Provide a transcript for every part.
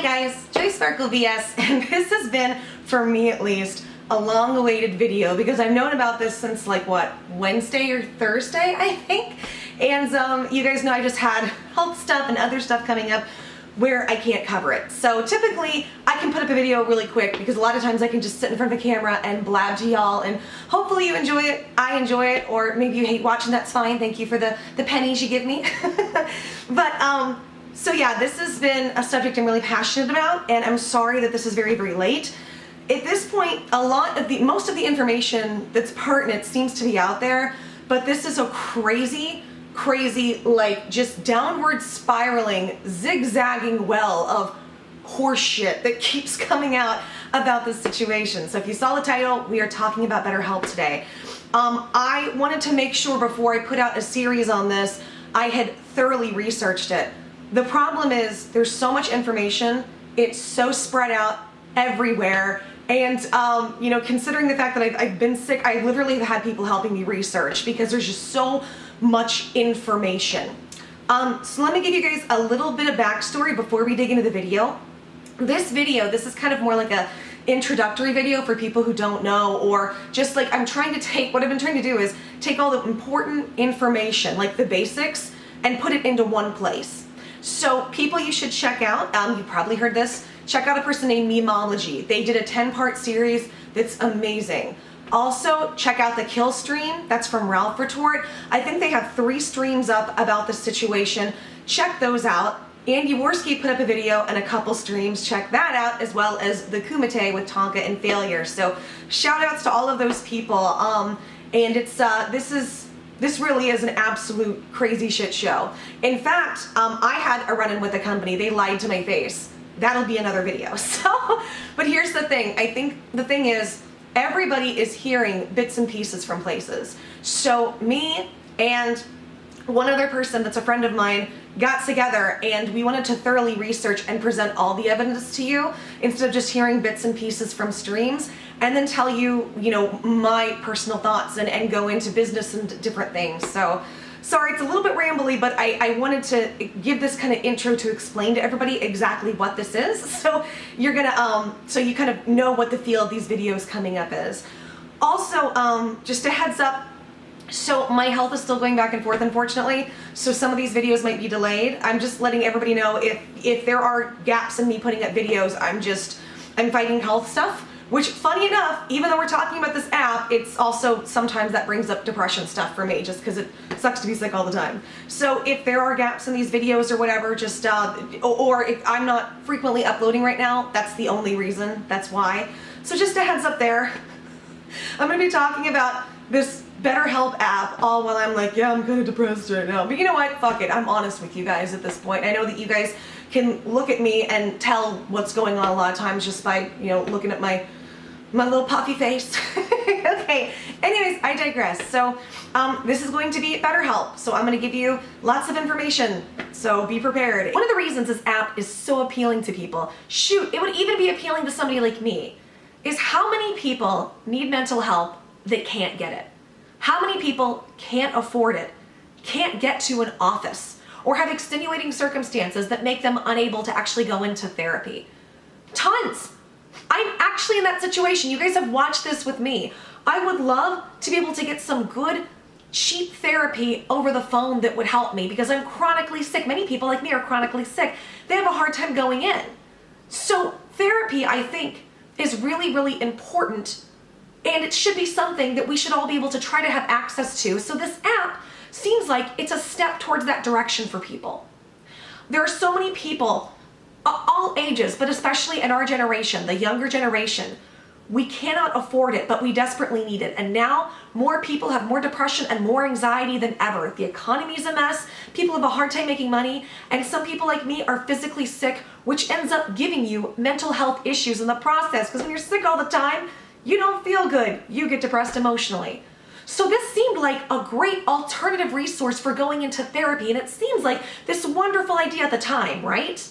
guys, Trisha Sparkle VS, and this has been, for me at least, a long-awaited video because I've known about this since like what, Wednesday or Thursday, I think. And you guys know I just had health stuff and other stuff coming up where I can't cover it. So typically I can put up a video really quick because a lot of times I can just sit in front of the camera and blab to y'all, and hopefully you enjoy it, I enjoy it, or maybe you hate watching, that's fine. Thank you for the pennies you give me. But so yeah, this has been a subject I'm really passionate about, and I'm sorry that this is very, very late. At this point, most of the information that's pertinent seems to be out there, but this is a crazy, like just downward spiraling, zigzagging well of horseshit that keeps coming out about this situation. So if you saw the title, we are talking about BetterHelp today. I wanted to make sure before I put out a series on this, I had thoroughly researched it. The problem is there's so much information, it's so spread out everywhere, and you know, considering the fact that I've been sick, I literally have had people helping me research because there's just so much information. So let me give you guys a little bit of backstory before we dig into the video. This is kind of more like a introductory video for people who don't know, or just like what I've been trying to do is take all the important information, like the basics, and put it into one place. So people you should check out, you probably heard this, check out a person named Memology. They did a 10-part series that's amazing. Also, check out the Kill stream, that's from RalphRetort. I think they have 3 streams up about the situation. Check those out. Andywarski put up a video and a couple streams, check that out, as well as the Kumite with Tonka and Failure. So shout outs to all of those people. And it's this really is an absolute crazy shit show. In fact, I had a run-in with the company. They lied to my face. That'll be another video. So, but here's the thing. I think the thing is, everybody is hearing bits and pieces from places. So me and one other person that's a friend of mine got together and we wanted to thoroughly research and present all the evidence to you instead of just hearing bits and pieces from streams, and then tell you, you know, my personal thoughts and go into business and different things. So sorry, it's a little bit rambly, but I wanted to give this kind of intro to explain to everybody exactly what this is. So you're gonna, so you kind of know what the feel of these videos coming up is. Also, just a heads up, so my health is still going back and forth, unfortunately, so some of these videos might be delayed. I'm just letting everybody know if there are gaps in me putting up videos, I'm fighting health stuff. Which, funny enough, even though we're talking about this app, it's also sometimes that brings up depression stuff for me, just because it sucks to be sick all the time. So if there are gaps in these videos or whatever, just, or if I'm not frequently uploading right now, that's the only reason, that's why. So just a heads up there. I'm going to be talking about this BetterHelp app all while I'm like, yeah, I'm kind of depressed right now. But you know what? Fuck it. I'm honest with you guys at this point. I know that you guys can look at me and tell what's going on a lot of times just by, you know, looking at my little puffy face. Okay, anyways, I digress. So this is going to be BetterHelp. So I'm going to give you lots of information, so be prepared. One of the reasons this app is so appealing to people, shoot, it would even be appealing to somebody like me, is how many people need mental help that can't get it? How many people can't afford it, can't get to an office, or have extenuating circumstances that make them unable to actually go into therapy? Tons! I'm actually in that situation. You guys have watched this with me. I would love to be able to get some good, cheap therapy over the phone that would help me because I'm chronically sick. Many people like me are chronically sick. They have a hard time going in. So therapy, I think, is really, really important, and it should be something that we should all be able to try to have access to. So this app seems like it's a step towards that direction for people. There are so many people, all ages, but especially in our generation, the younger generation, we cannot afford it, but we desperately need it. And now more people have more depression and more anxiety than ever. The economy's a mess, people have a hard time making money, and some people like me are physically sick, which ends up giving you mental health issues in the process, because when you're sick all the time, you don't feel good. You get depressed emotionally. So this seemed like a great alternative resource for going into therapy, and it seems like this wonderful idea at the time, right?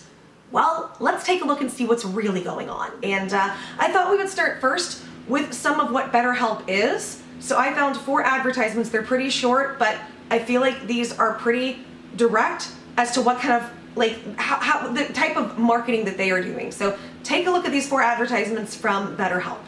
Well, let's take a look and see what's really going on. And I thought we would start first with some of what BetterHelp is. So I found 4 advertisements. They're pretty short, but I feel like these are pretty direct as to what kind of how the type of marketing that they are doing. So take a look at these 4 advertisements from BetterHelp.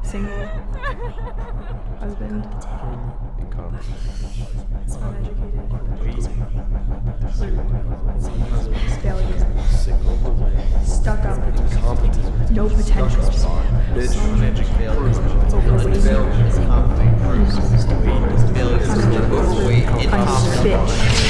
Single, husband, uneducated, failure, stuck up, no potential, overweight, bitch.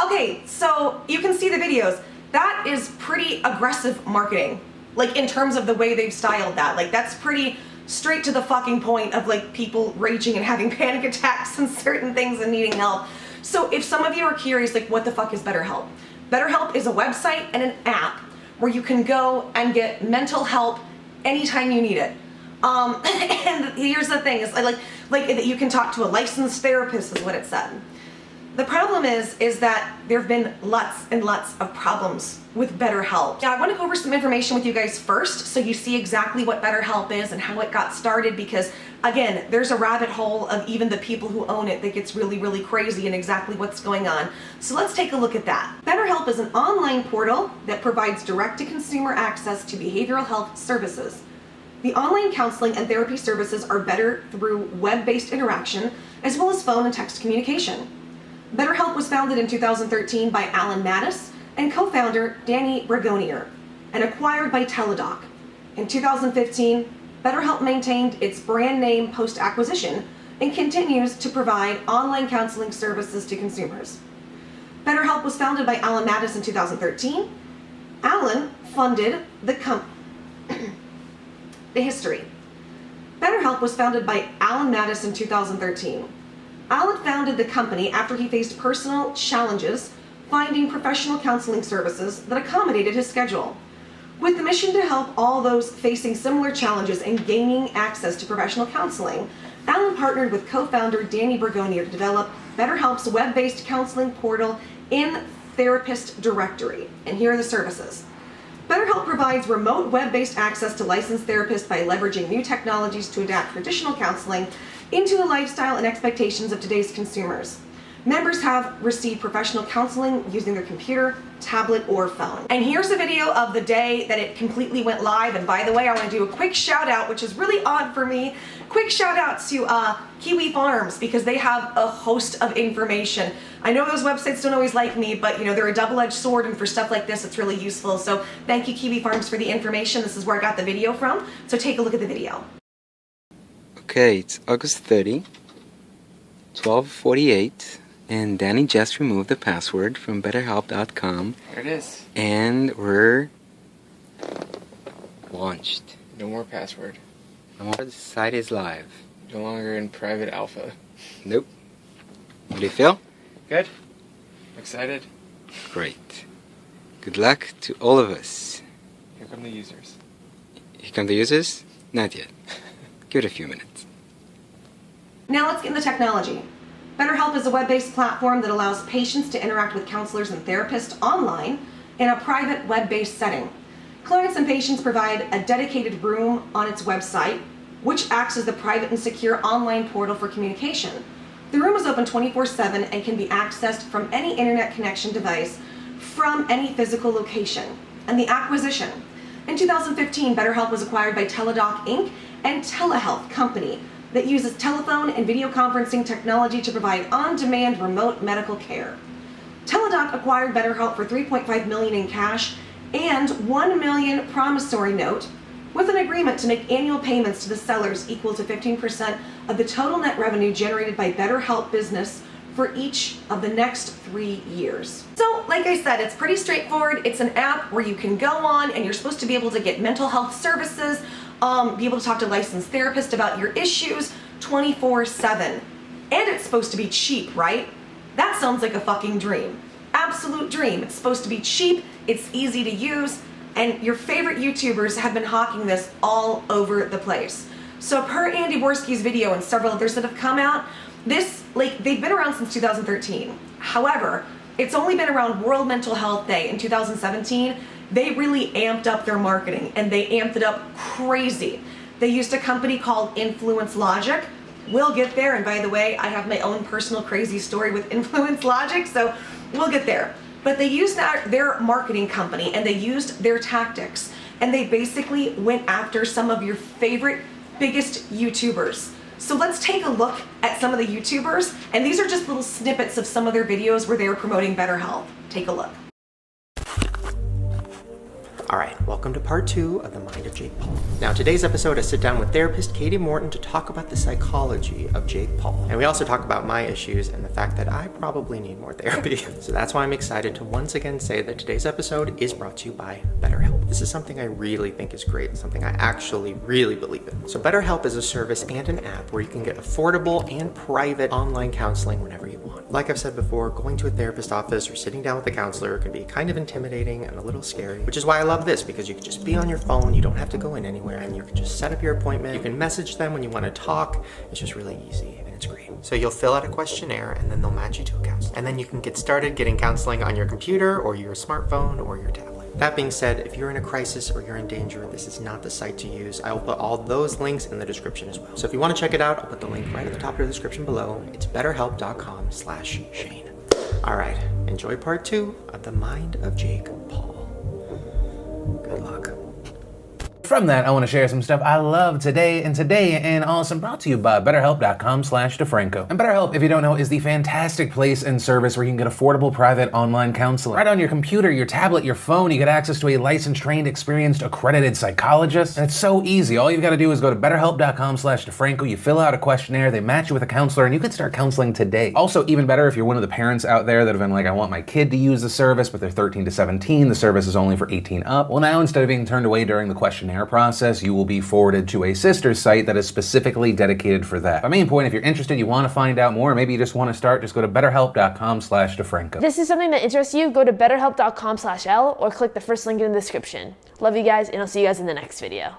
Okay, so you can see the videos. That is pretty aggressive marketing. Like in terms of the way they've styled that. Like that's pretty straight to the fucking point of like people raging and having panic attacks and certain things and needing help. So if some of you are curious, like what the fuck is BetterHelp? BetterHelp is a website and an app where you can go and get mental help anytime you need it. And here's the thing, is like you can talk to a licensed therapist is what it said. The problem is that there have been lots and lots of problems with BetterHelp. Now I want to go over some information with you guys first so you see exactly what BetterHelp is and how it got started, because again, there's a rabbit hole of even the people who own it that gets really, really crazy and exactly what's going on. So let's take a look at that. BetterHelp is an online portal that provides direct-to-consumer access to behavioral health services. The online counseling and therapy services are better through web-based interaction as well as phone and text communication. BetterHelp was founded in 2013 by Alan Mattis and co-founder Danny Bragonier and acquired by Teladoc. In 2015, BetterHelp maintained its brand name post-acquisition and continues to provide online counseling services to consumers. BetterHelp was founded by Alan Mattis in 2013. Alan funded the history. BetterHelp was founded by Alan Mattis in 2013. Alan founded the company after he faced personal challenges finding professional counseling services that accommodated his schedule. With the mission to help all those facing similar challenges and gaining access to professional counseling, Alan partnered with co-founder Danny Bragonier to develop BetterHelp's web-based counseling portal in Therapist Directory. And here are the services. BetterHelp provides remote web-based access to licensed therapists by leveraging new technologies to adapt traditional counseling into the lifestyle and expectations of today's consumers. Members have received professional counseling using their computer, tablet, or phone. And here's a video of the day that it completely went live. And by the way, I want to do a quick shout out, which is really odd for me. Quick shout out to Kiwi Farms, because they have a host of information. I know those websites don't always like me, but you know, they're a double-edged sword, and for stuff like this, it's really useful. So thank you, Kiwi Farms, for the information. This is where I got the video from. So take a look at the video. Okay, it's August 30, 12:48, and Danny just removed the password from BetterHelp.com. There it is. And we're launched. No more password. The site is live. No longer in private alpha. Nope. How do you feel? Good. Excited. Great. Good luck to all of us. Here come the users. Here come the users? Not yet. Give it a few minutes. Now let's get into technology. BetterHelp is a web-based platform that allows patients to interact with counselors and therapists online in a private web-based setting. Clients and patients provide a dedicated room on its website, which acts as the private and secure online portal for communication. The room is open 24/7 and can be accessed from any internet connection device from any physical location. And the acquisition. In 2015, BetterHelp was acquired by Teladoc Inc. and telehealth company that uses telephone and video conferencing technology to provide on-demand remote medical care. Teladoc acquired BetterHelp for $3.5 million in cash and $1 million promissory note, with an agreement to make annual payments to the sellers equal to 15% of the total net revenue generated by BetterHelp business for each of the next 3 years. So, like I said, it's pretty straightforward. It's an app where you can go on and you're supposed to be able to get mental health services, be able to talk to licensed therapists about your issues 24/7. And it's supposed to be cheap, right? That sounds like a fucking dream. Absolute dream. It's supposed to be cheap, it's easy to use, and your favorite YouTubers have been hawking this all over the place. So per Andywarski's video and several others that have come out, they've been around since 2013. However, it's only been around World Mental Health Day in 2017. They really amped up their marketing, and they amped it up crazy. They used a company called Influence Logic. We'll get there, and by the way, I have my own personal crazy story with Influence Logic, so we'll get there. But they used their marketing company, and they used their tactics, and they basically went after some of your favorite, biggest YouTubers. So let's take a look at some of the YouTubers, and these are just little snippets of some of their videos where they are promoting BetterHelp. Take a look. Alright, welcome to part 2 of The Mind of Jake Paul. Now, today's episode, I sit down with therapist Katie Morton to talk about the psychology of Jake Paul. And we also talk about my issues and the fact that I probably need more therapy. So that's why I'm excited to once again say that today's episode is brought to you by BetterHelp. This is something I really think is great, something I actually really believe in. So BetterHelp is a service and an app where you can get affordable and private online counseling whenever you want. Like I've said before, going to a therapist office or sitting down with a counselor can be kind of intimidating and a little scary, which is why I love this, because you can just be on your phone, you don't have to go in anywhere, and you can just set up your appointment. You can message them when you want to talk. It's just really easy and it's great. So you'll fill out a questionnaire and then they'll match you to a counselor. And then you can get started getting counseling on your computer or your smartphone or your tablet. That being said, if you're in a crisis or you're in danger, this is not the site to use. I will put all those links in the description as well. So if you want to check it out, I'll put the link right at the top of the description below. It's betterhelp.com/Shane. All right, enjoy part 2 of The Mind of Jake Paul. Good luck. From that, I want to share some stuff I love today and awesome, brought to you by BetterHelp.com/Defranco. And BetterHelp, if you don't know, is the fantastic place and service where you can get affordable private online counseling. Right on your computer, your tablet, your phone, you get access to a licensed, trained, experienced, accredited psychologist. And it's so easy. All you've got to do is go to BetterHelp.com/Defranco, you fill out a questionnaire, they match you with a counselor, and you can start counseling today. Also, even better if you're one of the parents out there that have been like, I want my kid to use the service, but they're 13 to 17, the service is only for 18 up. Well, now instead of being turned away during the questionnaire process, you will be forwarded to a sister site that is specifically dedicated for that. My main point, if you're interested, you want to find out more, maybe you just want to start, just go to BetterHelp.com/Defranco. If this is something that interests you, go to BetterHelp.com/L or click the first link in the description. Love you guys, and I'll see you guys in the next video.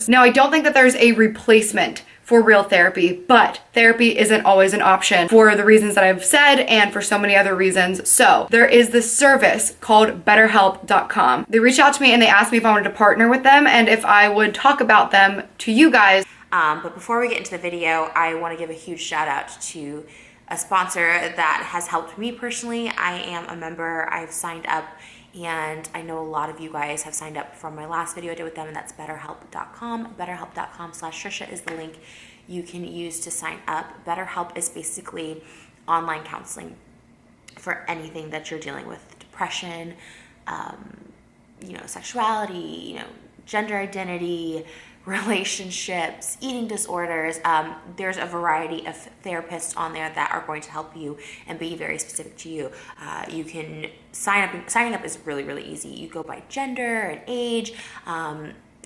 Now, I don't think that there's a replacement for real therapy, but therapy isn't always an option for the reasons that I've said and for so many other reasons. So there is this service called BetterHelp.com. They reached out to me and they asked me if I wanted to partner with them and if I would talk about them to you guys. But before we get into the video, I want to give a huge shout out to a sponsor that has helped me personally. I am a member, I've signed up, and I know a lot of you guys have signed up from my last video I did with them, and that's BetterHelp.com. BetterHelp.com/Trisha is the link you can use to sign up. BetterHelp is basically online counseling for anything that you're dealing with: depression, sexuality, gender identity, relationships, eating disorders. There's a variety of therapists on there that are going to help you and be very specific to you. You can signing up is really, really easy. You go by gender and age.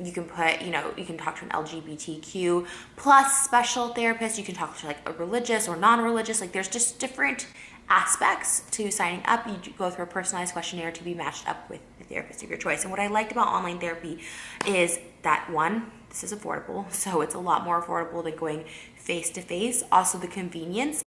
You can put, you can talk to an LGBTQ plus special therapist. You can talk to like a religious or non-religious. Like there's just different aspects to signing up. You go through a personalized questionnaire to be matched up with the therapist of your choice. And what I liked about online therapy is that, one, this is affordable, so it's a lot more affordable than going face-to-face. Also the convenience.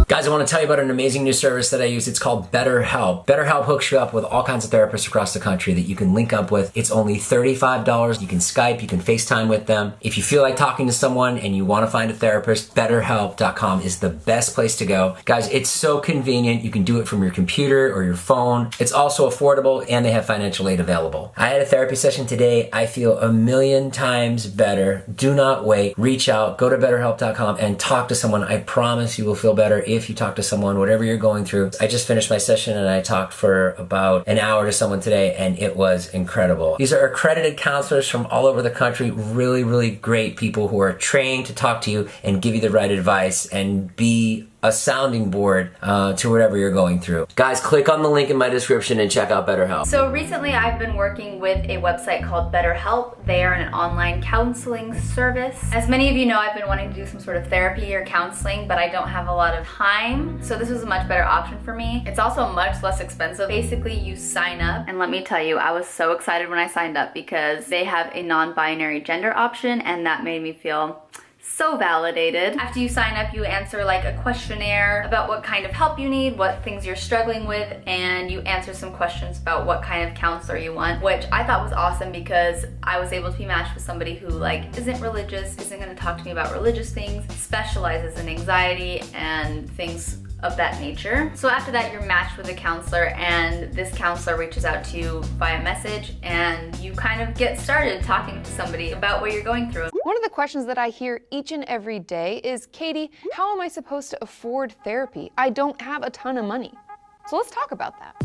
Guys, I want to tell you about an amazing new service that I use. It's called BetterHelp. BetterHelp hooks you up with all kinds of therapists across the country that you can link up with. It's only $35. You can Skype, you can FaceTime with them. If you feel like talking to someone and you want to find a therapist, BetterHelp.com is the best place to go. Guys, it's so convenient. You can do it from your computer or your phone. It's also affordable, and they have financial aid available. I had a therapy session today. I feel a million times better. Do not wait. Reach out, go to BetterHelp.com and talk to someone. I promise you will feel better if you talk to someone, whatever you're going through. I just finished my session and I talked for about an hour to someone today, and it was incredible. These are accredited counselors from all over the country, really, really great people who are trained to talk to you and give you the right advice and be a sounding board to whatever you're going through. Guys, click on the link in my description and check out BetterHelp. So recently I've been working with a website called BetterHelp. They are an online counseling service. As many of you know, I've been wanting to do some sort of therapy or counseling, but I don't have a lot of time. So this was a much better option for me. It's also much less expensive. Basically, you sign up, and let me tell you, I was so excited when I signed up because they have a non-binary gender option, and that made me feel so validated. After you sign up, you answer like a questionnaire about what kind of help you need, what things you're struggling with, and you answer some questions about what kind of counselor you want, which I thought was awesome because I was able to be matched with somebody who like isn't religious, isn't gonna talk to me about religious things, specializes in anxiety and things of that nature. So after that, you're matched with a counselor, and this counselor reaches out to you via message, and you kind of get started talking to somebody about what you're going through. One of the questions that I hear each and every day is, Katie, how am I supposed to afford therapy? I don't have a ton of money. So let's talk about that.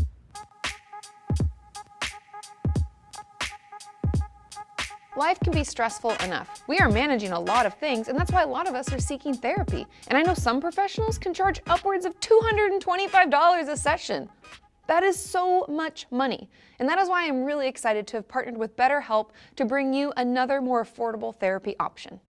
Life can be stressful enough. We are managing a lot of things, and that's why a lot of us are seeking therapy. And I know some professionals can charge upwards of $225 a session. That is so much money. And that is why I'm really excited to have partnered with BetterHelp to bring you another more affordable therapy option.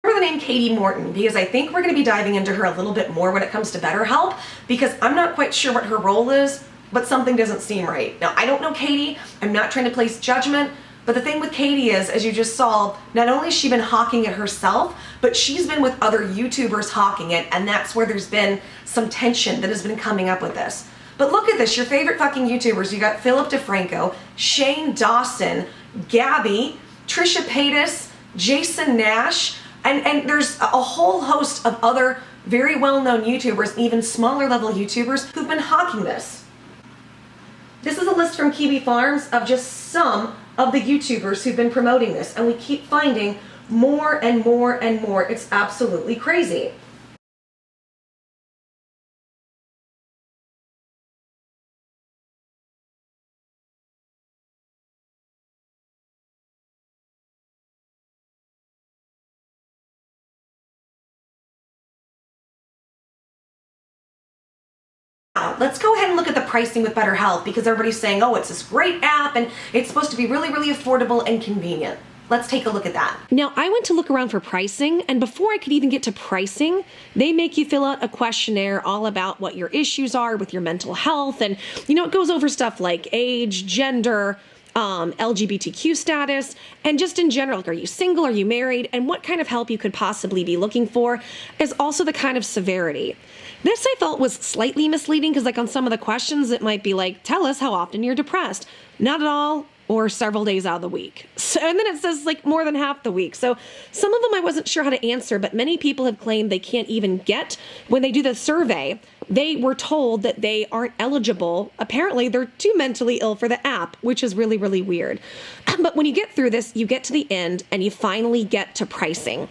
The name Katie Morton because I think we're going to be diving into her a little bit more when it comes to BetterHelp, because I'm not quite sure what her role is, but something doesn't seem right. Now, I don't know Katie. I'm not trying to place judgment, but the thing with Katie is, as you just saw, not only has she been hawking it herself, but she's been with other YouTubers hawking it, and that's where there's been some tension that has been coming up with this. But look at this, your favorite fucking YouTubers. You got Philip Defranco, Shane Dawson, Gabby, Trisha Paytas, Jason Nash, and there's a whole host of other very well-known YouTubers, and even smaller level YouTubers who've been hawking this. This is a list from Kiwi Farms of just some of the YouTubers who've been promoting this, and we keep finding more and more and more. It's absolutely crazy. Let's go ahead and look at the pricing with BetterHelp, because everybody's saying, oh, it's this great app and it's supposed to be really, really affordable and convenient. Let's take a look at that. Now, I went to look around for pricing, and before I could even get to pricing, they make you fill out a questionnaire all about what your issues are with your mental health. And, you know, it goes over stuff like age, gender, LGBTQ status, and just in general, like, are you single, are you married, and what kind of help you could possibly be looking for, is also the kind of severity. This I felt was slightly misleading because, like, on some of the questions, it might be like, tell us how often you're depressed. Not at all, or several days out of the week. So, and then it says like more than half the week. So some of them I wasn't sure how to answer, but many people have claimed they can't even get, when they do the survey, they were told that they aren't eligible. Apparently they're too mentally ill for the app, which is really, really weird. But when you get through this, you get to the end and you finally get to pricing.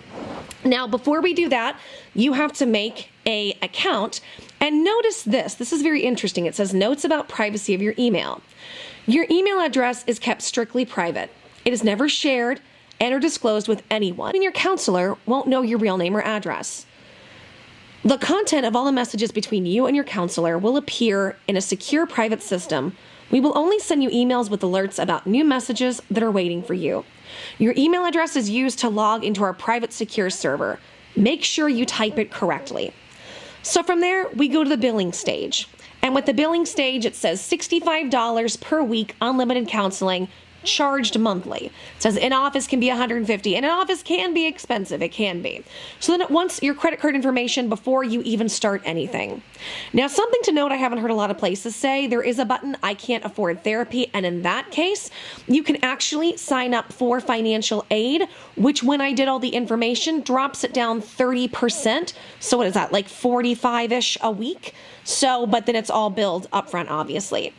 Now, before we do that, you have to make an account. And notice this. This is very interesting. It says notes about privacy of your email. Your email address is kept strictly private. It is never shared and or disclosed with anyone. And your counselor won't know your real name or address. The content of all the messages between you and your counselor will appear in a secure private system. We will only send you emails with alerts about new messages that are waiting for you. Your email address is used to log into our private secure server. Make sure you type it correctly. So from there, we go to the billing stage. And with the billing stage, it says $65 per week, unlimited counseling, charged monthly. It says in-office can be $150, and in-office can be expensive. It can be. So then it wants your credit card information before you even start anything. Now, something to note I haven't heard a lot of places say, there is a button, I can't afford therapy, and in that case, you can actually sign up for financial aid, which when I did all the information, drops it down 30%. So what is that, like 45-ish a week? So, but then it's all billed upfront, obviously.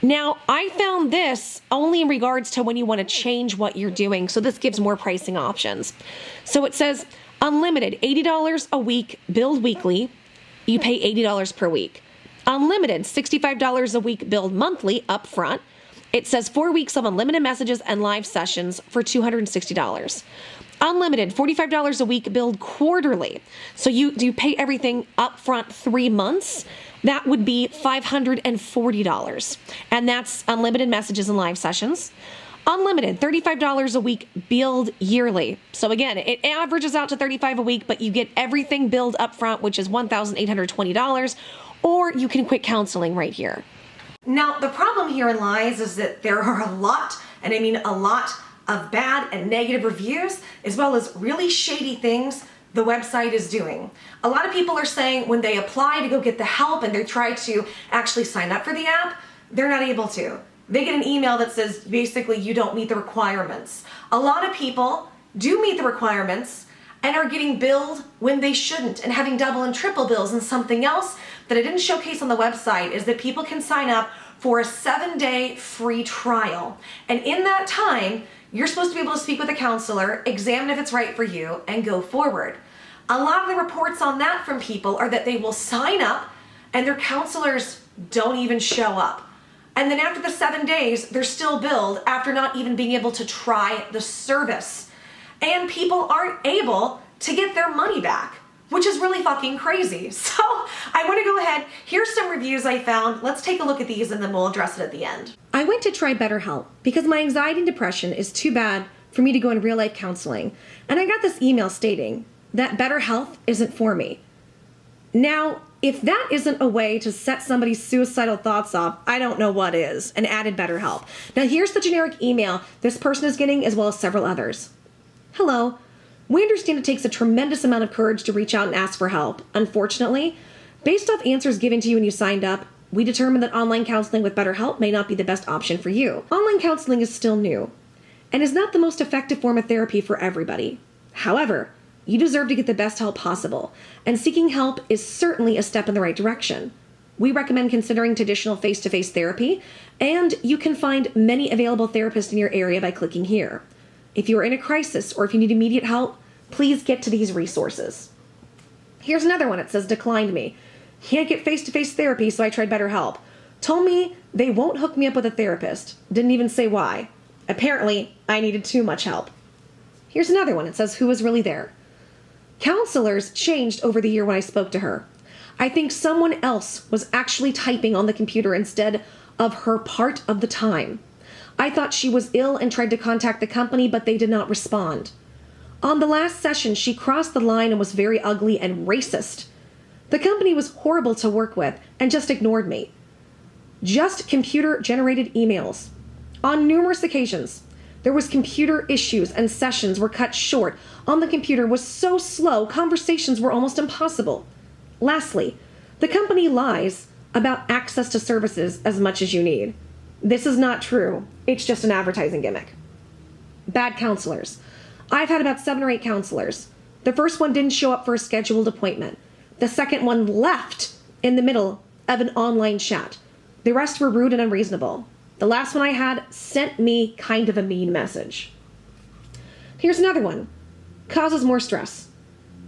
Now, I found this only in regards to when you want to change what you're doing. So this gives more pricing options. So it says unlimited, $80 a week, billed weekly. You pay $80 per week. Unlimited, $65 a week, billed monthly upfront. It says 4 weeks of unlimited messages and live sessions for $260. Unlimited, $45 a week, billed quarterly. So you pay everything upfront 3 months. That would be $540. And that's unlimited messages and live sessions. Unlimited, $35 a week, billed yearly. So again, it averages out to $35 a week, but you get everything billed upfront, which is $1,820, or you can quit counseling right here. Now, the problem here lies is that there are a lot, and I mean a lot, of bad and negative reviews, as well as really shady things the website is doing. A lot of people are saying when they apply to go get the help and they try to actually sign up for the app, they're not able to. They get an email that says basically you don't meet the requirements. A lot of people do meet the requirements and are getting billed when they shouldn't and having double and triple bills. And something else that I didn't showcase on the website is that people can sign up for a 7-day free trial. And in that time, you're supposed to be able to speak with a counselor, examine if it's right for you, and go forward. A lot of the reports on that from people are that they will sign up and their counselors don't even show up. And then after the 7 days, they're still billed after not even being able to try the service. And people aren't able to get their money back, which is really fucking crazy. So I want to go ahead, here's some reviews I found. Let's take a look at these and then we'll address it at the end. I went to try BetterHelp because my anxiety and depression is too bad for me to go in real life counseling. And I got this email stating that BetterHelp isn't for me. Now, if that isn't a way to set somebody's suicidal thoughts off, I don't know what is, and added BetterHelp. Now here's the generic email this person is getting as well as several others. Hello. We understand it takes a tremendous amount of courage to reach out and ask for help. Unfortunately, based off answers given to you when you signed up, we determined that online counseling with BetterHelp may not be the best option for you. Online counseling is still new and is not the most effective form of therapy for everybody. However, you deserve to get the best help possible, and seeking help is certainly a step in the right direction. We recommend considering traditional face-to-face therapy, and you can find many available therapists in your area by clicking here. If you are in a crisis or if you need immediate help, please get to these resources. Here's another one. It says, declined me. Can't get face-to-face therapy, so I tried BetterHelp. Told me they won't hook me up with a therapist. Didn't even say why. Apparently, I needed too much help. Here's another one. It says, who was really there? Counselors changed over the year when I spoke to her. I think someone else was actually typing on the computer instead of her part of the time. I thought she was ill and tried to contact the company, but they did not respond. On the last session, she crossed the line and was very ugly and racist. The company was horrible to work with and just ignored me. Just computer-generated emails. On numerous occasions, there was computer issues and sessions were cut short. On the computer was so slow, conversations were almost impossible. Lastly, the company lies about access to services as much as you need. This is not true. It's just an advertising gimmick. Bad counselors. I've had about 7 or 8 counselors. The first one didn't show up for a scheduled appointment. The second one left in the middle of an online chat. The rest were rude and unreasonable. The last one I had sent me kind of a mean message. Here's another one. Causes more stress.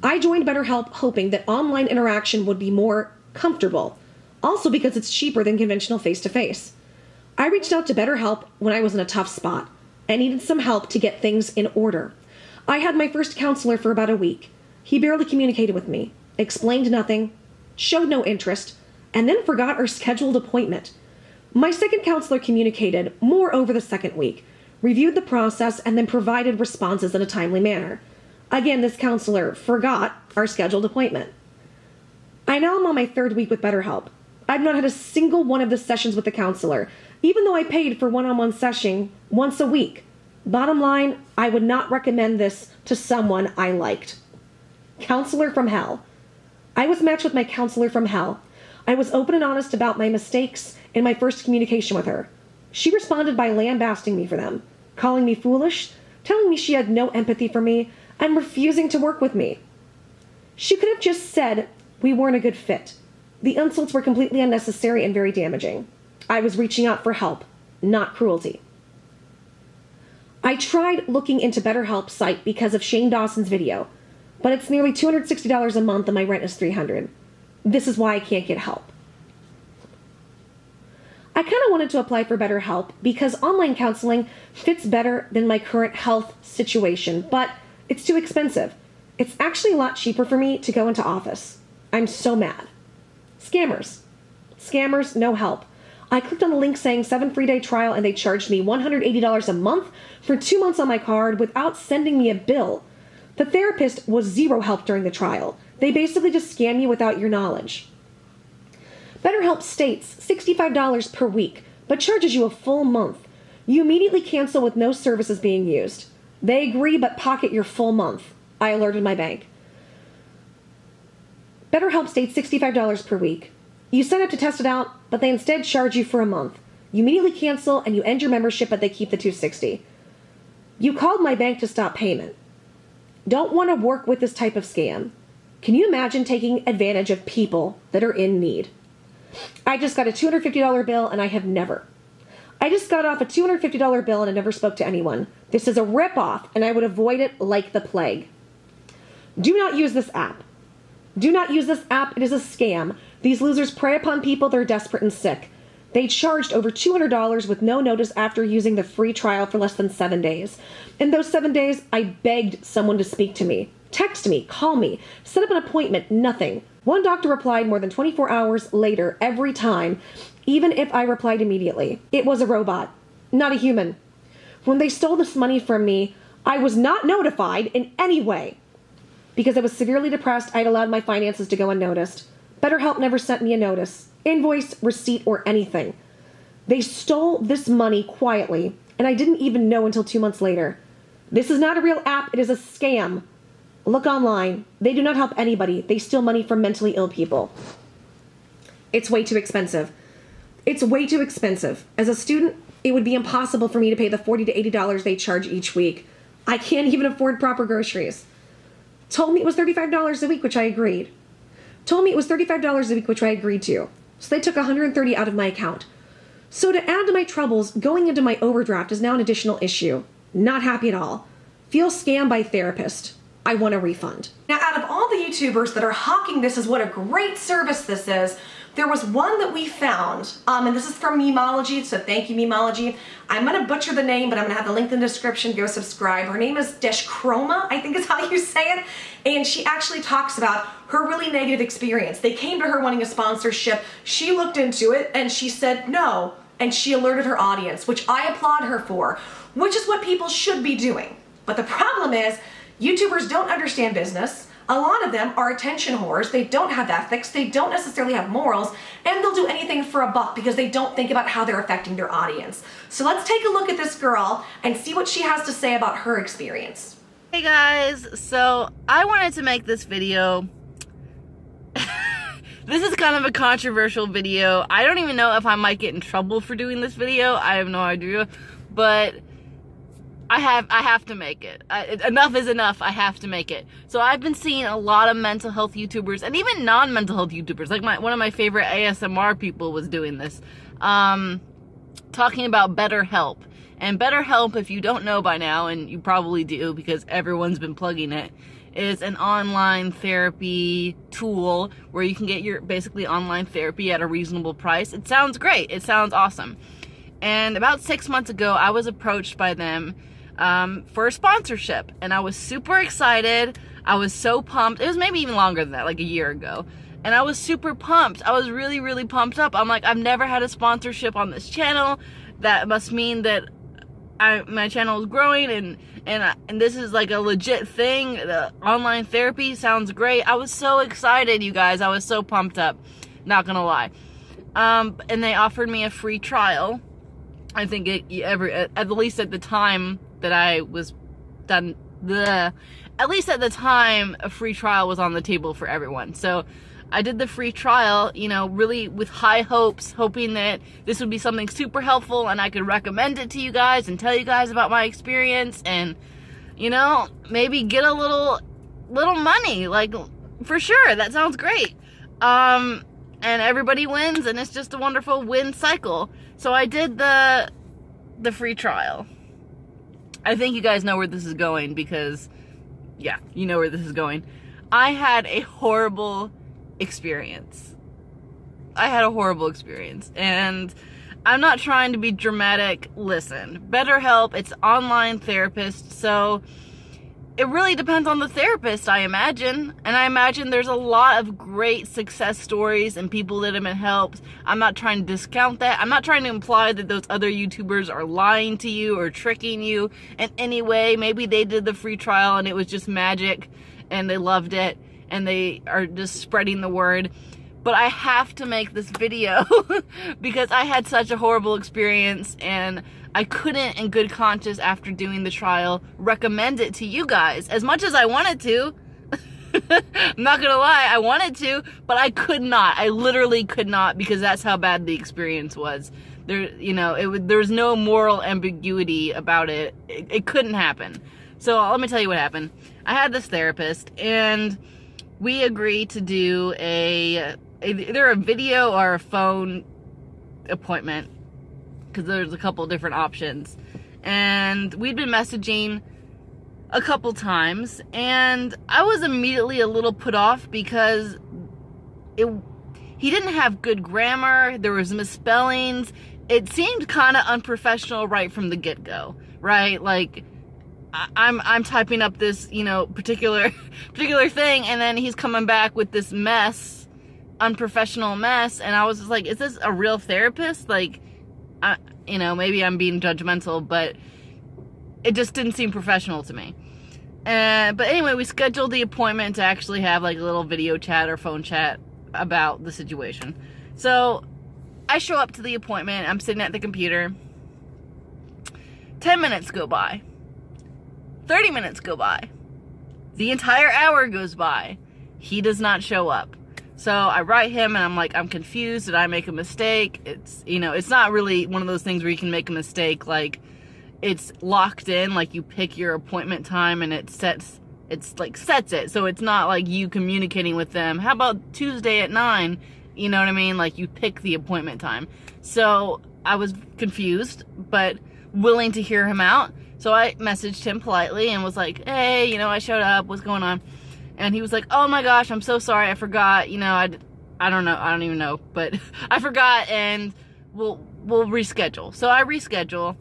I joined BetterHelp hoping that online interaction would be more comfortable, also because it's cheaper than conventional face-to-face. I reached out to BetterHelp when I was in a tough spot and needed some help to get things in order. I had my first counselor for about a week. He barely communicated with me, explained nothing, showed no interest, and then forgot our scheduled appointment. My second counselor communicated more over the second week, reviewed the process, and then provided responses in a timely manner. Again, this counselor forgot our scheduled appointment. I now am on my 3rd week with BetterHelp. I've not had a single one of the sessions with the counselor, even though I paid for one-on-one session once a week. Bottom line, I would not recommend this to someone I liked. Counselor from hell. I was matched with my counselor from hell. I was open and honest about my mistakes in my first communication with her. She responded by lambasting me for them, calling me foolish, telling me she had no empathy for me, and refusing to work with me. She could have just said we weren't a good fit. The insults were completely unnecessary and very damaging. I was reaching out for help, not cruelty. I tried looking into BetterHelp's site because of Shane Dawson's video, but it's nearly $260 a month and my rent is $300. This is why I can't get help. I kind of wanted to apply for BetterHelp because online counseling fits better than my current health situation, but it's too expensive. It's actually a lot cheaper for me to go into office. I'm so mad. Scammers. Scammers, no help. I clicked on the link saying 7 free day trial and they charged me $180 a month for 2 months on my card without sending me a bill. The therapist was zero help during the trial. They basically just scam you without your knowledge. BetterHelp states $65 per week, but charges you a full month. You immediately cancel with no services being used. They agree but pocket your full month. I alerted my bank. BetterHelp states $65 per week. You sign up to test it out, but they instead charge you for a month. You immediately cancel and you end your membership, but they keep the $260. You called my bank to stop payment. Don't want to work with this type of scam. Can you imagine taking advantage of people that are in need? I just got a $250 bill and I have never. I just got off a $250 bill and I never spoke to anyone. This is a ripoff and I would avoid it like the plague. Do not use this app. Do not use this app. It is a scam. These losers prey upon people that are desperate and sick. They charged over $200 with no notice after using the free trial for less than 7 days. In those 7 days, I begged someone to speak to me. Text me, call me, set up an appointment, nothing. One doctor replied more than 24 hours later every time, even if I replied immediately. It was a robot, not a human. When they stole this money from me, I was not notified in any way. Because I was severely depressed, I'd allowed my finances to go unnoticed. BetterHelp never sent me a notice, invoice, receipt, or anything. They stole this money quietly, and I didn't even know until 2 months later. This is not a real app, it is a scam. Look online. They do not help anybody. They steal money from mentally ill people. It's way too expensive. It's way too expensive. As a student, it would be impossible for me to pay the $40 to $80 they charge each week. I can't even afford proper groceries. Told me it was $35 a week, which I agreed. Told me it was $35 a week, which I agreed to. So they took $130 out of my account. So to add to my troubles, going into my overdraft is now an additional issue. Not happy at all. Feel scammed by therapist. I want a refund. Now, out of all the YouTubers that are hawking this as what a great service this is, there was one that we found, and this is from Memology, so thank you, Memology. I'm gonna butcher the name, but I'm gonna have the link in the description. Go subscribe. Her name is Deshchroma, I think is how you say it, and she actually talks about her really negative experience. They came to her wanting a sponsorship. She looked into it, and she said no, and she alerted her audience, which I applaud her for, which is what people should be doing. But the problem is, YouTubers don't understand business. A lot of them are attention whores. They don't have ethics. They don't necessarily have morals, and they'll do anything for a buck because they don't think about how they're affecting their audience. So let's take a look at this girl and see what she has to say about her experience. Hey guys, so I wanted to make this video. This is kind of a controversial video. I don't even know if I might get in trouble for doing this video. I have no idea, but I have to make it. Enough is enough. I have to make it. So I've been seeing a lot of mental health YouTubers and even non-mental health YouTubers. Like one of my favorite ASMR people was doing this, talking about BetterHelp. And BetterHelp, if you don't know by now, and you probably do because everyone's been plugging it, is an online therapy tool where you can get your basically online therapy at a reasonable price. It sounds great. It sounds awesome. And about 6 months ago, I was approached by them for a sponsorship, and I was super excited. I was so pumped. It was maybe even longer than that, like a year ago, and I was super pumped. I was really, really pumped up. I'm like, I've never had a sponsorship on this channel. That must mean that my channel is growing, and this is like a legit thing. The online therapy sounds great. I was so excited, you guys. I was so pumped up, not gonna lie. And they offered me a free trial. I think at least at the time that I was done, at least at the time, a free trial was on the table for everyone. So I did the free trial, you know, really with high hopes, hoping that this would be something super helpful and I could recommend it to you guys and tell you guys about my experience and, you know, maybe get a little money, like, for sure. That sounds great. And everybody wins, and it's just a wonderful win cycle. So I did the free trial. I think you guys know where this is going because, yeah, you know where this is going. I had a horrible experience. And I'm not trying to be dramatic. Listen, BetterHelp, it's online therapist, so it really depends on the therapist, I imagine. And I imagine there's a lot of great success stories and people that have been helped. I'm not trying to discount that. I'm not trying to imply that those other YouTubers are lying to you or tricking you in any way. Maybe they did the free trial and it was just magic and they loved it and they are just spreading the word. But I have to make this video because I had such a horrible experience and I couldn't, in good conscience, after doing the trial, recommend it to you guys. As much as I wanted to, I'm not gonna lie, I wanted to, but I could not. I literally could not because that's how bad the experience was. There was no moral ambiguity about it. It couldn't happen. So let me tell you what happened. I had this therapist, and we agreed to do either a video or a phone appointment, because there's a couple different options. And we'd been messaging a couple times, and I was immediately a little put off because he didn't have good grammar, there was misspellings, it seemed kind of unprofessional right from the get-go, right? Like, I'm typing up this, particular thing, and then he's coming back with this unprofessional mess, and I was just like, is this a real therapist? Like, maybe I'm being judgmental, but it just didn't seem professional to me. But anyway, we scheduled the appointment to actually have like a little video chat or phone chat about the situation. So I show up to the appointment, I'm sitting at the computer. 10 minutes go by. 30 minutes go by. The entire hour goes by. He does not show up. So I write him and I'm like, I'm confused. Did I make a mistake? It's not really one of those things where you can make a mistake. Like, it's locked in, like you pick your appointment time and it sets it. So it's not like you communicating with them. How about Tuesday at 9? You know what I mean? Like, you pick the appointment time. So I was confused, but willing to hear him out. So I messaged him politely and was like, hey, I showed up. What's going on? And he was like, oh my gosh, I'm so sorry, I forgot, I don't even know, but I forgot, and we'll reschedule. So I reschedule.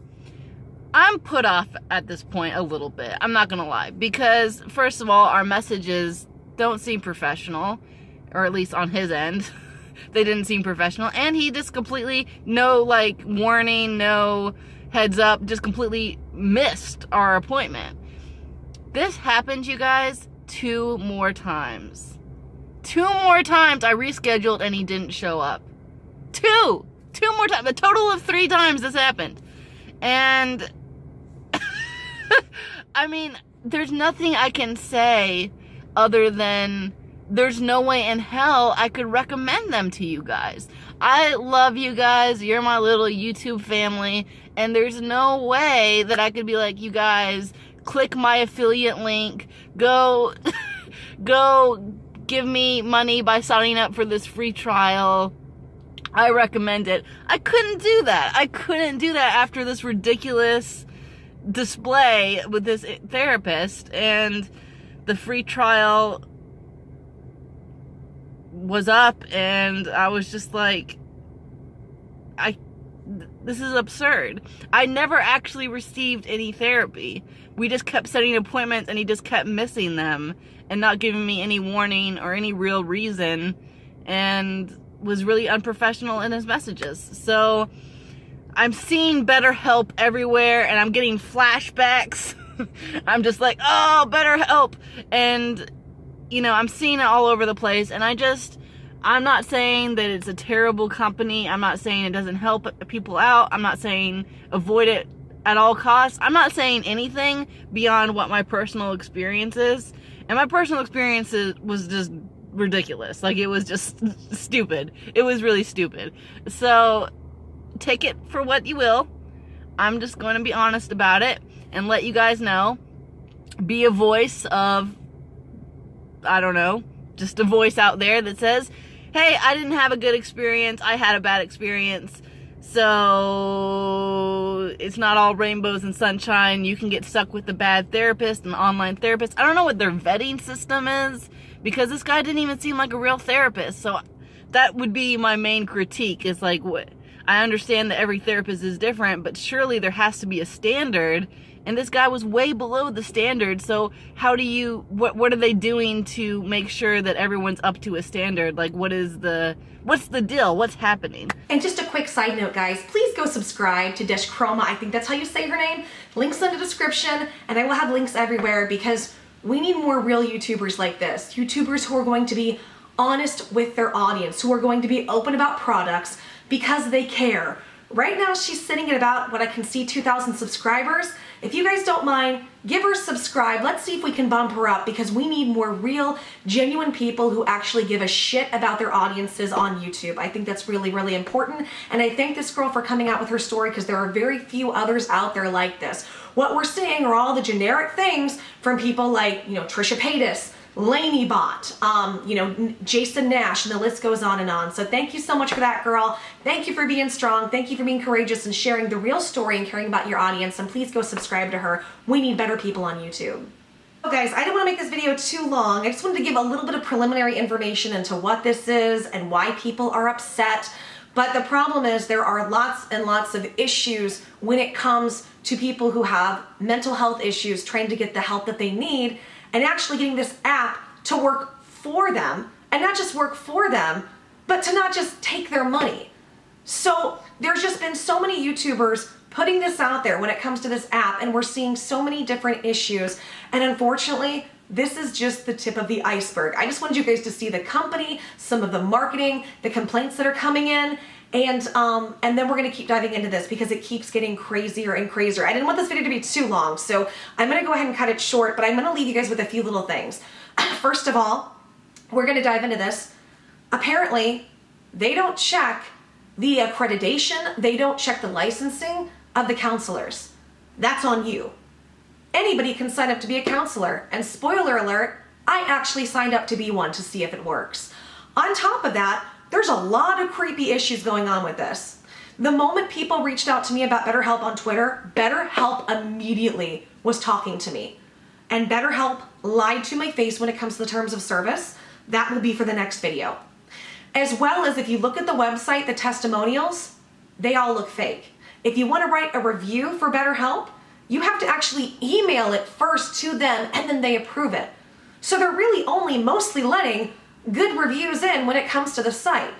I'm put off at this point a little bit, I'm not gonna lie, because first of all, our messages don't seem professional, or at least on his end, they didn't seem professional, and he just completely, no warning, no heads up, just completely missed our appointment. This happened, you guys, 2 more times. 2 more times I rescheduled and he didn't show up. 2 more times. A total of 3 times this happened. And I mean, there's nothing I can say other than there's no way in hell I could recommend them to you guys. I love you guys. You're my little YouTube family. And there's no way that I could be like, you guys, click my affiliate link, go give me money by signing up for this free trial. I recommend it. I couldn't do that. After this ridiculous display with this therapist, and the free trial was up, and I was just like, this is absurd. I never actually received any therapy. We just kept setting appointments and he just kept missing them and not giving me any warning or any real reason, and was really unprofessional in his messages. So I'm seeing BetterHelp everywhere and I'm getting flashbacks. I'm just like, oh, BetterHelp. And, I'm seeing it all over the place, and I'm not saying that it's a terrible company. I'm not saying it doesn't help people out. I'm not saying avoid it at all costs. I'm not saying anything beyond what my personal experience is. And my personal experience was just ridiculous. Like, it was just stupid. It was really stupid. So take it for what you will. I'm just going to be honest about it and let you guys know. Be a voice of, I don't know, just a voice out there that says, hey, I didn't have a good experience. I had a bad experience. So it's not all rainbows and sunshine. You can get stuck with the bad therapist and online therapist. I don't know what their vetting system is, because this guy didn't even seem like a real therapist. So that would be my main critique, is like, what? I understand that every therapist is different, but surely there has to be a standard. And this guy was way below the standard. So how do you, what are they doing to make sure that everyone's up to a standard? Like, what's the deal? What's happening? And just a quick side note, guys, please go subscribe to Dish Chroma. I think that's how you say her name. Links in the description, and I will have links everywhere, because we need more real YouTubers like this. YouTubers who are going to be honest with their audience, who are going to be open about products because they care. Right now, she's sitting at about, what I can see, 2,000 subscribers. If you guys don't mind, give her a subscribe. Let's see if we can bump her up, because we need more real, genuine people who actually give a shit about their audiences on YouTube. I think that's really, really important. And I thank this girl for coming out with her story, because there are very few others out there like this. What we're seeing are all the generic things from people like, Trisha Paytas, Laineybot, Jason Nash, and the list goes on and on. So thank you so much for that, girl. Thank you for being strong. Thank you for being courageous and sharing the real story and caring about your audience. And please go subscribe to her. We need better people on YouTube. So guys, I didn't want to make this video too long. I just wanted to give a little bit of preliminary information into what this is and why people are upset. But the problem is there are lots and lots of issues when it comes to people who have mental health issues trying to get the help that they need, and actually getting this app to work for them, and not just work for them, but to not just take their money. So there's just been so many YouTubers putting this out there when it comes to this app, and we're seeing so many different issues. And unfortunately, this is just the tip of the iceberg. I just wanted you guys to see the company, some of the marketing, the complaints that are coming in, and then we're gonna keep diving into this, because it keeps getting crazier and crazier. I didn't want this video to be too long, so I'm gonna go ahead and cut it short, but I'm gonna leave you guys with a few little things. First of all, we're gonna dive into this. Apparently, they don't check the accreditation, they don't check the licensing of the counselors. That's on you. Anybody can sign up to be a counselor, and spoiler alert, I actually signed up to be one to see if it works. On top of that, there's a lot of creepy issues going on with this. The moment people reached out to me about BetterHelp on Twitter, BetterHelp immediately was talking to me. And BetterHelp lied to my face when it comes to the terms of service. That will be for the next video. As well as, if you look at the website, the testimonials, they all look fake. If you want to write a review for BetterHelp, you have to actually email it first to them, and then they approve it. So they're really only mostly letting good reviews in when it comes to the site.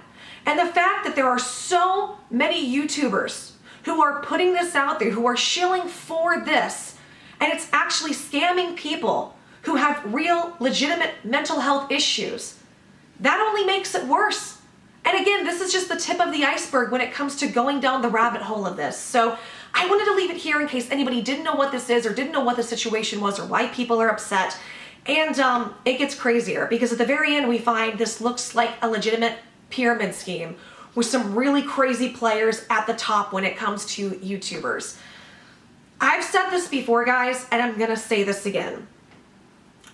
And the fact that there are so many YouTubers who are putting this out there, who are shilling for this, and it's actually scamming people who have real, legitimate mental health issues, that only makes it worse. And again, this is just the tip of the iceberg when it comes to going down the rabbit hole of this. So I wanted to leave it here in case anybody didn't know what this is, or didn't know what the situation was, or why people are upset. And it gets crazier, because at the very end we find this looks like a legitimate pyramid scheme with some really crazy players at the top when it comes to YouTubers. I've said this before, guys, and I'm gonna say this again.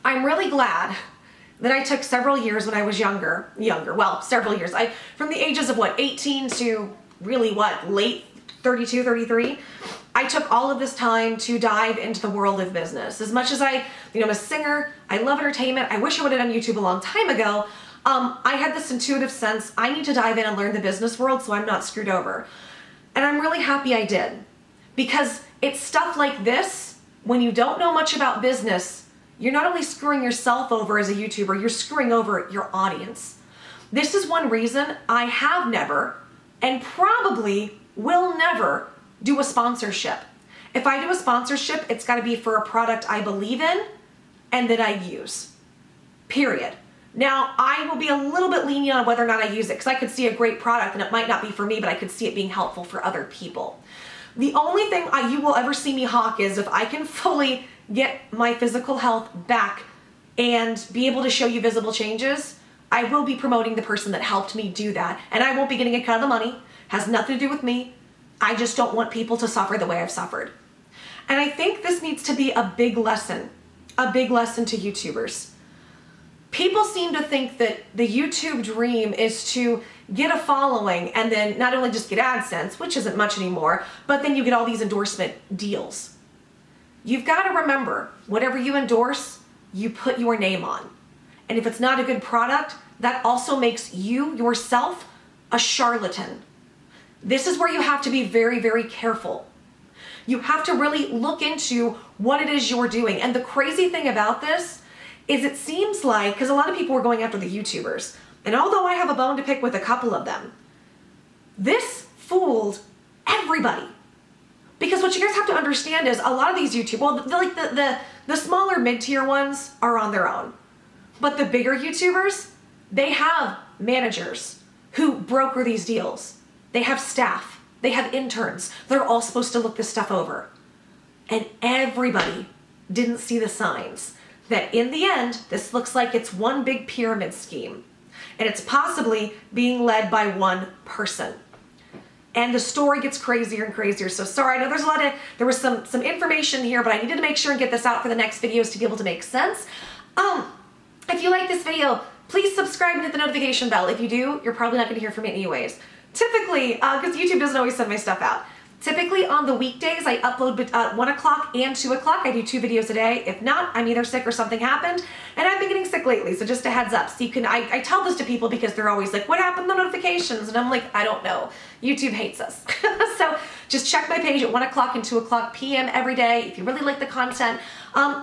I'm really glad that I took several years when I was younger, well, several years. From the ages of 18 to really late 32, 33. I took all of this time to dive into the world of business. As much as I'm a singer, I love entertainment, I wish I would have done YouTube a long time ago, I had this intuitive sense, I need to dive in and learn the business world so I'm not screwed over. And I'm really happy I did. Because it's stuff like this, when you don't know much about business, you're not only screwing yourself over as a YouTuber, you're screwing over your audience. This is one reason I have never, and probably will never, do a sponsorship. If I do a sponsorship, it's gotta be for a product I believe in and that I use. Period. Now, I will be a little bit lenient on whether or not I use it because I could see a great product and it might not be for me, but I could see it being helpful for other people. The only thing you will ever see me hawk is if I can fully get my physical health back and be able to show you visible changes, I will be promoting the person that helped me do that. And I won't be getting a cut of the money. Has nothing to do with me. I just don't want people to suffer the way I've suffered. And I think this needs to be a big lesson to YouTubers. People seem to think that the YouTube dream is to get a following and then not only just get AdSense, which isn't much anymore, but then you get all these endorsement deals. You've got to remember, whatever you endorse, you put your name on. And if it's not a good product, that also makes you, yourself, a charlatan. This is where you have to be very, very careful. You have to really look into what it is you're doing. And the crazy thing about this is it seems like, because a lot of people were going after the YouTubers, and although I have a bone to pick with a couple of them, this fooled everybody. Because what you guys have to understand is a lot of these YouTube, well, the smaller mid-tier ones are on their own. But the bigger YouTubers, they have managers who broker these deals. They have staff. They have interns. They're all supposed to look this stuff over. And everybody didn't see the signs that in the end, this looks like it's one big pyramid scheme. And it's possibly being led by one person. And the story gets crazier and crazier. So sorry, I know there was some information here, but I needed to make sure and get this out for the next videos to be able to make sense. If you like this video, please subscribe and hit the notification bell. If you do, you're probably not gonna hear from me anyways. Typically, because YouTube doesn't always send my stuff out. Typically on the weekdays, I upload 1 o'clock and 2 o'clock. I do 2 videos a day. If not, I'm either sick or something happened. And I've been getting sick lately, so just a heads up. So you can, I tell this to people because they're always like, what happened to the notifications? And I'm like, I don't know. YouTube hates us. So just check my page at 1 o'clock and 2 o'clock p.m. every day. If you really like the content,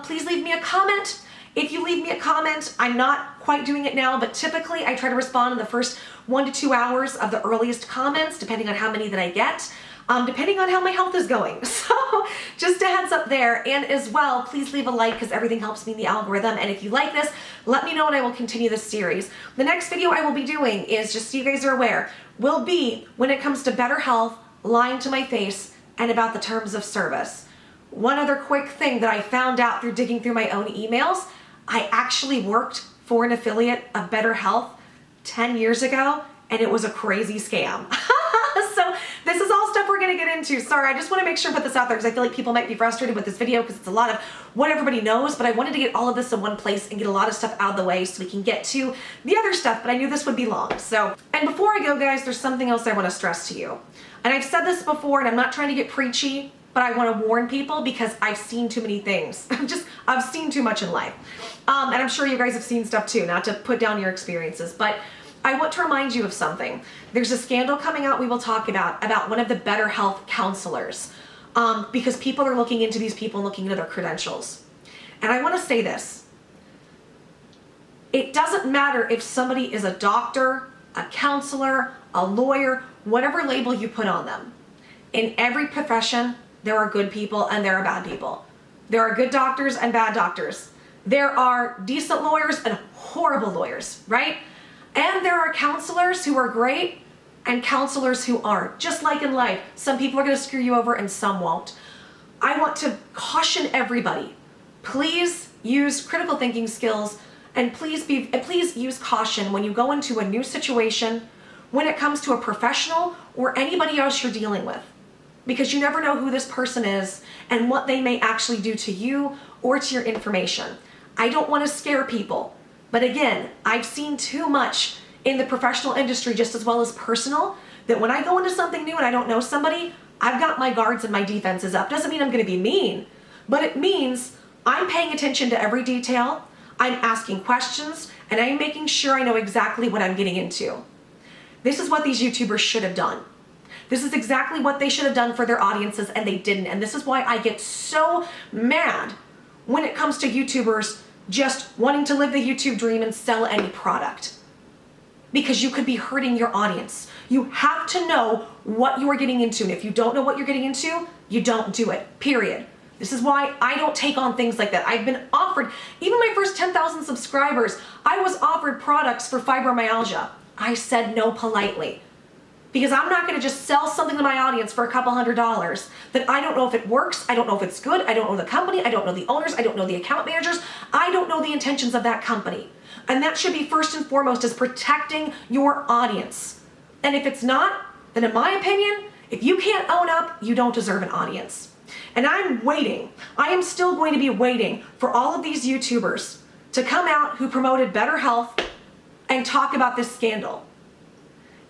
please leave me a comment. If you leave me a comment, I'm not quite doing it now, but typically I try to respond in the first 1 to 2 hours of the earliest comments, depending on how many that I get. Depending on how my health is going. So just a heads up there. And as well, please leave a like because everything helps me in the algorithm. And if you like this, let me know and I will continue this series. The next video I will be doing is, just so you guys are aware, will be when it comes to better health, lying to my face, and about the terms of service. One other quick thing that I found out through digging through my own emails, I actually worked for an affiliate of BetterHelp 10 years ago, and it was a crazy scam. So this is all stuff we're gonna get into. Sorry, I just wanna make sure to put this out there because I feel like people might be frustrated with this video because it's a lot of what everybody knows, but I wanted to get all of this in one place and get a lot of stuff out of the way so we can get to the other stuff, but I knew this would be long. So, and before I go, guys, there's something else I wanna stress to you. And I've said this before, and I'm not trying to get preachy, but I wanna warn people because I've seen too many things. I've seen too much in life. And I'm sure you guys have seen stuff too, not to put down your experiences, but I want to remind you of something. There's a scandal coming out we will talk about one of the BetterHelp counselors, because people are looking into these people and looking into their credentials. And I want to say this. It doesn't matter if somebody is a doctor, a counselor, a lawyer, whatever label you put on them. In every profession, there are good people and there are bad people. There are good doctors and bad doctors. There are decent lawyers and horrible lawyers, right? And there are counselors who are great and counselors who aren't. Just like in life, some people are going to screw you over and some won't. I want to caution everybody. Please use critical thinking skills and please use caution when you go into a new situation, when it comes to a professional or anybody else you're dealing with. Because you never know who this person is and what they may actually do to you or to your information. I don't want to scare people. But again, I've seen too much in the professional industry just as well as personal that when I go into something new and I don't know somebody, I've got my guards and my defenses up. Doesn't mean I'm going to be mean, but it means I'm paying attention to every detail, I'm asking questions, and I'm making sure I know exactly what I'm getting into. This is what these YouTubers should have done. This is exactly what they should have done for their audiences and they didn't. And this is why I get so mad when it comes to YouTubers just wanting to live the YouTube dream and sell any product. Because you could be hurting your audience. You have to know what you are getting into. And if you don't know what you're getting into, you don't do it, period. This is why I don't take on things like that. I've been offered, even my first 10,000 subscribers, I was offered products for fibromyalgia. I said no politely. Because I'm not gonna just sell something to my audience for a couple $100 that I don't know if it works, I don't know if it's good, I don't know the company, I don't know the owners, I don't know the account managers, I don't know the intentions of that company. And that should be first and foremost is protecting your audience. And if it's not, then in my opinion, if you can't own up, you don't deserve an audience. And I'm waiting, I am still going to be waiting for all of these YouTubers to come out who promoted better health and talk about this scandal.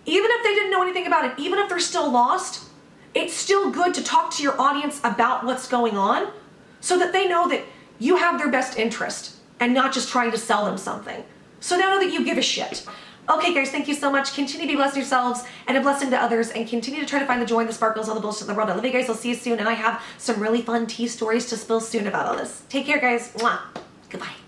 Even if they didn't know anything about it, even if they're still lost, it's still good to talk to your audience about what's going on so that they know that you have their best interest and not just trying to sell them something. So they know that you give a shit. Okay guys, thank you so much. Continue to be blessed yourselves and a blessing to others, and continue to try to find the joy and the sparkles, all the bullshit in the world. I love you guys, I'll see you soon, and I have some really fun tea stories to spill soon about all this. Take care guys. Mwah. Goodbye.